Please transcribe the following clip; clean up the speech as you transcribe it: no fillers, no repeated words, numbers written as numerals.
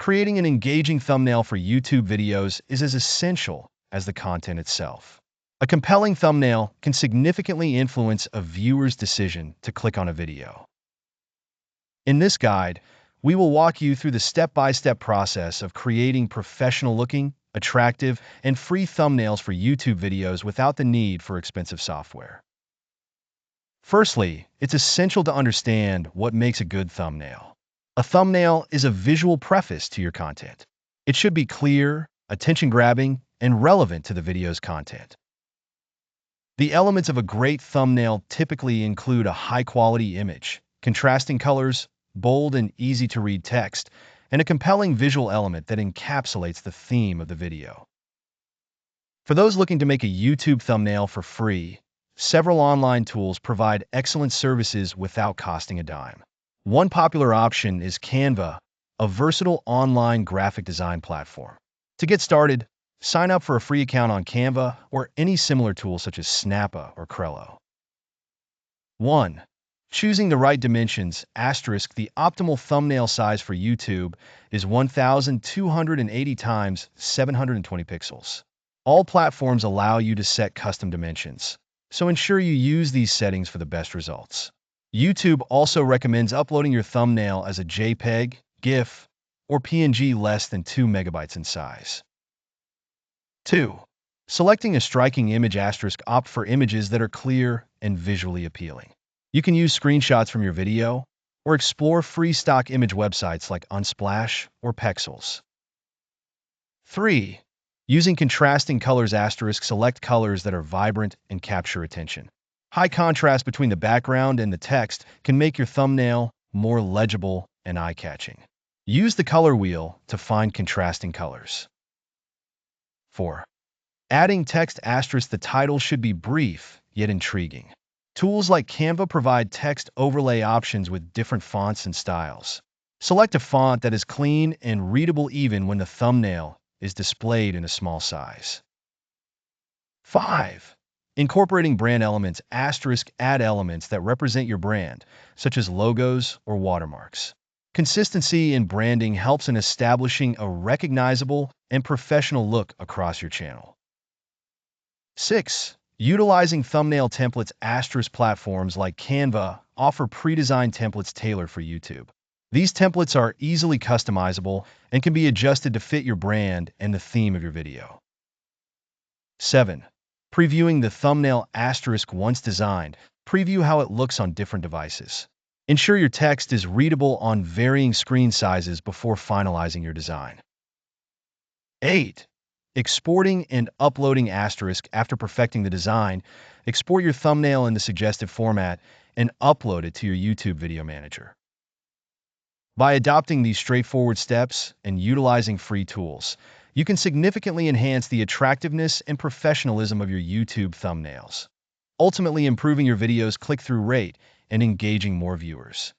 Creating an engaging thumbnail for YouTube videos is as essential as the content itself. A compelling thumbnail can significantly influence a viewer's decision to click on a video. In this guide, we will walk you through the step-by-step process of creating professional-looking, attractive, and free thumbnails for YouTube videos without the need for expensive software. Firstly, it's essential to understand what makes a good thumbnail. A thumbnail is a visual preface to your content. It should be clear, attention-grabbing, and relevant to the video's content. The elements of a great thumbnail typically include a high-quality image, contrasting colors, bold and easy-to-read text, and a compelling visual element that encapsulates the theme of the video. For those looking to make a YouTube thumbnail for free, several online tools provide excellent services without costing a dime. One popular option is Canva, a versatile online graphic design platform. To get started, sign up for a free account on Canva or any similar tool such as Snappa or Trello. 1. Choosing the right dimensions. The optimal thumbnail size for YouTube is 1280 x 720 pixels. All platforms allow you to set custom dimensions, so ensure you use these settings for the best results. YouTube also recommends uploading your thumbnail as a JPEG, GIF, or PNG less than 2 megabytes in size. 2. Selecting a striking image. Opt for images that are clear and visually appealing. You can use screenshots from your video or explore free stock image websites like Unsplash or Pexels. 3. Using contrasting colors. Select colors that are vibrant and capture attention. High contrast between the background and the text can make your thumbnail more legible and eye-catching. Use the color wheel to find contrasting colors. 4. Adding text. The title should be brief yet intriguing. Tools like Canva provide text overlay options with different fonts and styles. Select a font that is clean and readable even when the thumbnail is displayed in a small size. 5. Incorporating brand elements. Add elements that represent your brand, such as logos or watermarks. Consistency in branding helps in establishing a recognizable and professional look across your channel. 6. Utilizing thumbnail templates. Platforms like Canva offer pre-designed templates tailored for YouTube. These templates are easily customizable and can be adjusted to fit your brand and the theme of your video. 7. Previewing the thumbnail. Once designed, preview how it looks on different devices. Ensure your text is readable on varying screen sizes before finalizing your design. 8. Exporting and uploading. After perfecting the design, export your thumbnail in the suggested format and upload it to your YouTube video manager. By adopting these straightforward steps and utilizing free tools, you can significantly enhance the attractiveness and professionalism of your YouTube thumbnails, ultimately improving your video's click-through rate and engaging more viewers.